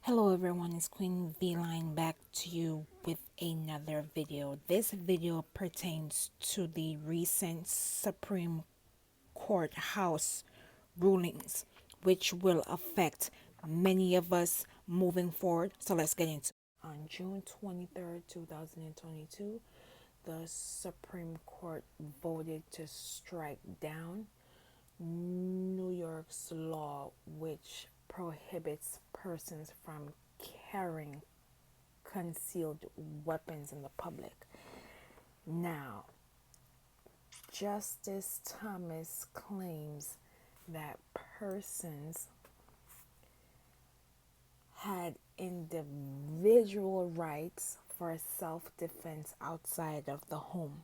Hello everyone, it's QueenVLionz back to you with another video. This video pertains to the recent Supreme Court House rulings, which will affect many of us moving forward. So let's get into it. On June 23rd, 2022, the Supreme Court voted to strike down New York's law which prohibits persons from carrying concealed weapons in the public. Now, Justice Thomas claims that persons had individual rights for self-defense outside of the home.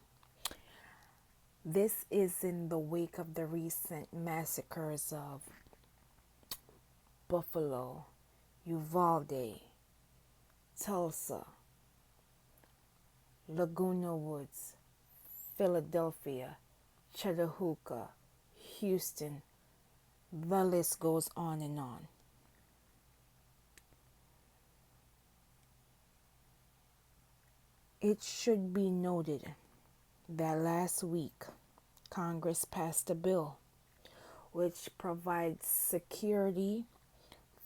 This is in the wake of the recent massacres of Buffalo, Uvalde, Tulsa, Laguna Woods, Philadelphia, Chattahoochee, Houston. The list goes on and on. It should be noted that last week Congress passed a bill which provides security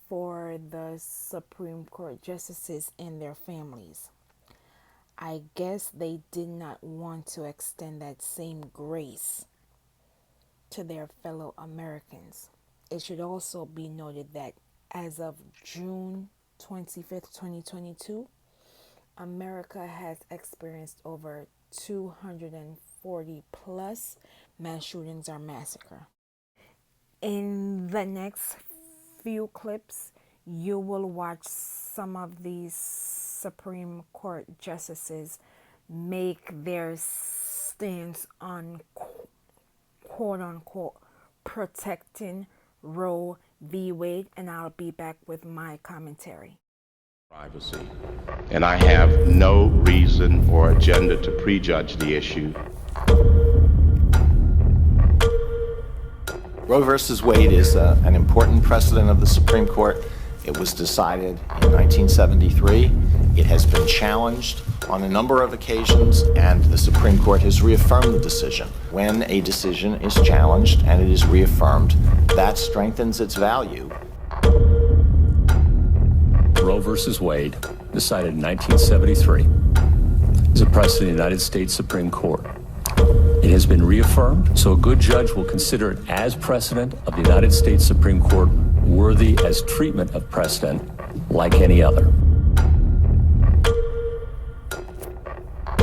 for the Supreme Court justices and their families. I guess they did not want to extend that same grace to their fellow Americans. It should also be noted that as of June 25th, 2022, America has experienced over 240 plus mass shootings or massacre. In the next few clips, you will watch some of these Supreme Court justices make their stance on quote unquote protecting Roe v. Wade, and I'll be back with my commentary. Privacy. And I have no reason or agenda to prejudge the issue. Roe versus Wade is an important precedent of the Supreme Court. It was decided in 1973. It has been challenged on a number of occasions, and the Supreme Court has reaffirmed the decision. When a decision is challenged and it is reaffirmed, that strengthens its value. Roe versus Wade, decided in 1973, is a precedent of the United States Supreme Court. It has been reaffirmed, so a good judge will consider it as precedent of the United States Supreme Court, worthy as treatment of precedent like any other.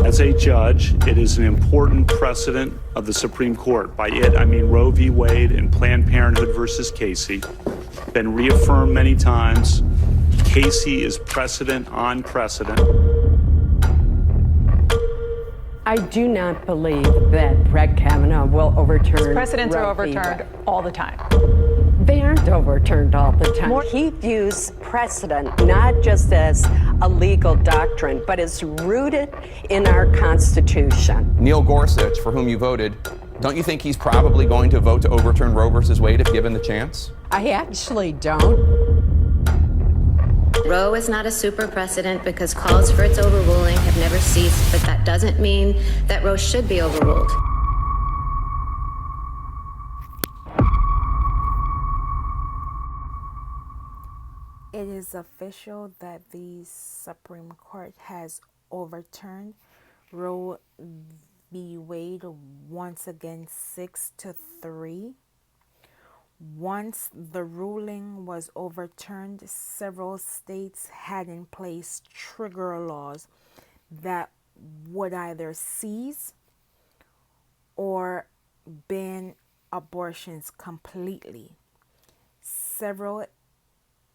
As a judge, it is an important precedent of the Supreme Court. By it, I mean Roe v. Wade and Planned Parenthood versus Casey. Been reaffirmed many times. Casey is precedent on precedent. I do not believe that Brett Kavanaugh will overturn. Precedents are Roe v. overturned Wade. all the time. They aren't overturned all the time. He views precedent not just as a legal doctrine, but as rooted in our Constitution. Neil Gorsuch, for whom you voted, don't you think he's probably going to vote to overturn Roe versus Wade if given the chance? I actually don't. Roe is not a super precedent because calls for its overruling have never ceased, but that doesn't mean that Roe should be overruled. It is official that the Supreme Court has overturned Roe v. Wade once again 6-3. Once the ruling was overturned, several states had in place trigger laws that would either seize or ban abortions completely. Several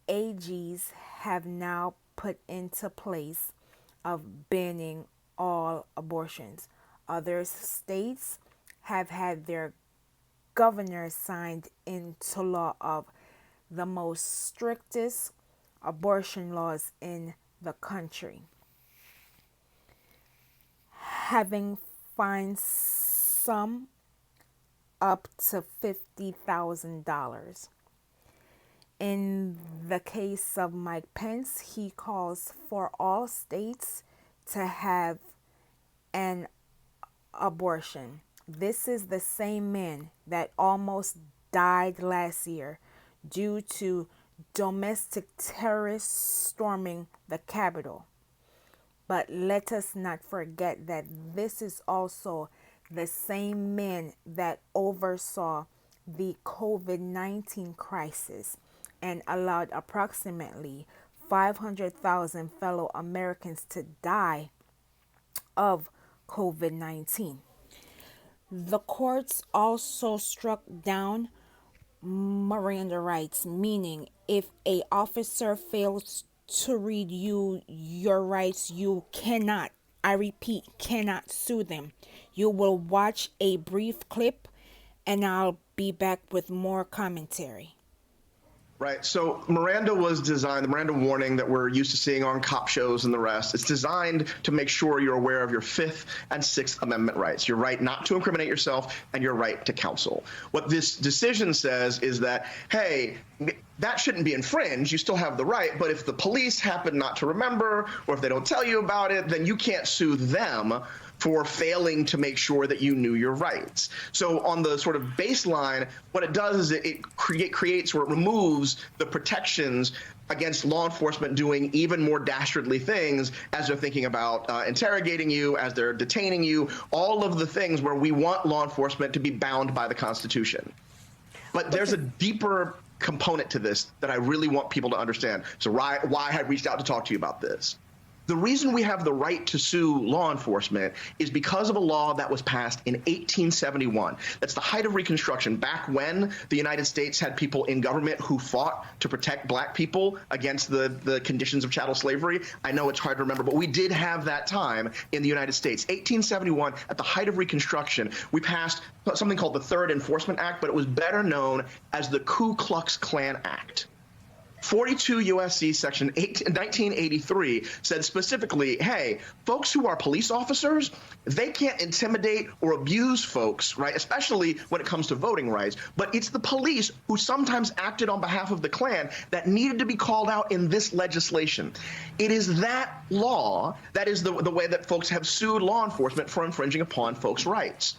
AGs have now put into place of banning all abortions. Other states have had their governors signed into law of the most strictest abortion laws in the country, having fined some up to $50,000. In the case of Mike Pence, he calls for all states to have an abortion. This is the same man that almost died last year due to domestic terrorists storming the Capitol. But let us not forget that this is also the same man that oversaw the COVID-19 crisis and allowed approximately 500,000 fellow Americans to die of COVID-19. The courts also struck down Miranda Rights, meaning if a officer fails to read you your rights, you cannot, I repeat, cannot sue them. You will watch a brief clip and I'll be back with more commentary. Right. So Miranda was designed, the Miranda warning that we're used to seeing on cop shows and the rest, it's designed to make sure you're aware of your Fifth and Sixth Amendment rights, your right not to incriminate yourself and your right to counsel. What this decision says is that, hey, that shouldn't be infringed. You still have the right. But if the police happen not to remember or if they don't tell you about it, then you can't sue them for failing to make sure that you knew your rights. So on the sort of baseline, what it does is it creates or it removes the protections against law enforcement doing even more dastardly things as they're thinking about interrogating you, as they're detaining you, all of the things where we want law enforcement to be bound by the Constitution. But there's a deeper component to this that I really want people to understand. So why I reached out to talk to you about this. The reason we have the right to sue law enforcement is because of a law that was passed in 1871. That's the height of Reconstruction, back when the United States had people in government who fought to protect black people against the conditions of chattel slavery. I know it's hard to remember, but we did have that time in the United States. 1871, at the height of Reconstruction, we passed something called the Third Enforcement Act, but it was better known as the Ku Klux Klan Act. 42 U.S.C. Section 1983 said specifically, hey, folks who are police officers, they can't intimidate or abuse folks, right, especially when it comes to voting rights. But it's the police who sometimes acted on behalf of the Klan that needed to be called out in this legislation. It is that law that is the way that folks have sued law enforcement for infringing upon folks' rights.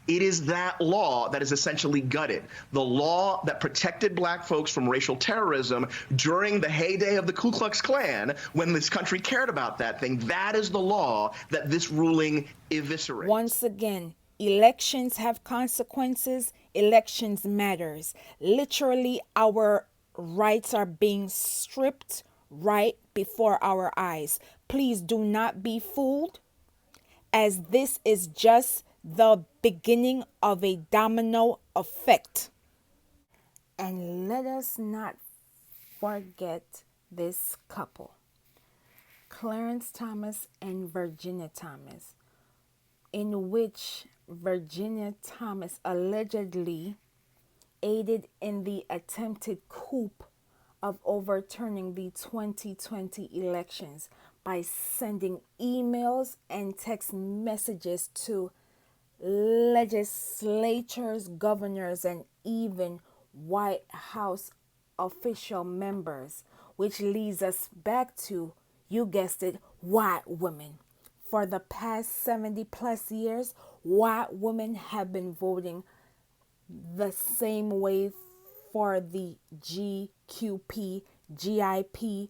It is that law that is essentially gutted. The law that protected black folks from racial terrorism during the heyday of the Ku Klux Klan, when this country cared about that thing, that is the law that this ruling eviscerates. Once again, elections have consequences. Elections matters. Literally, our rights are being stripped right before our eyes. Please do not be fooled, as this is just the beginning of a domino effect. And let us not forget this couple, Clarence Thomas and Virginia Thomas, in which Virginia Thomas allegedly aided in the attempted coup of overturning the 2020 elections by sending emails and text messages to legislators, governors, and even White House official members, which leads us back to, you guessed it, white women. For the past 70 plus years, white women have been voting the same way for the GQP, GIP,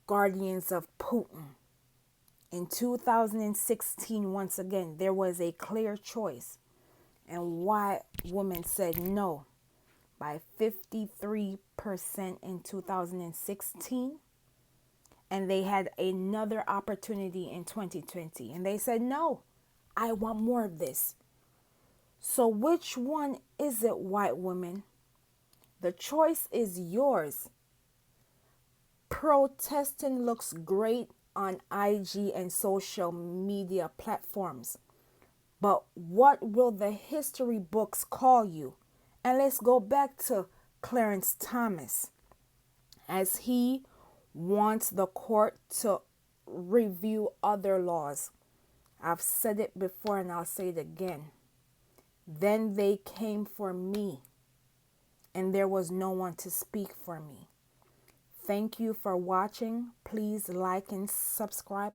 guardians of Putin. In 2016, once again, there was a clear choice, and white women said no by 53% in 2016, and they had another opportunity in 2020, and they said, no, I want more of this. So which one is it, white women? The choice is yours. Protesting looks great on IG and social media platforms, but what will the history books call you? And let's go back to Clarence Thomas, as he wants the court to review other laws. I've said it before and I'll say it again. Then they came for me, and there was no one to speak for me. Thank you for watching. Please like and subscribe.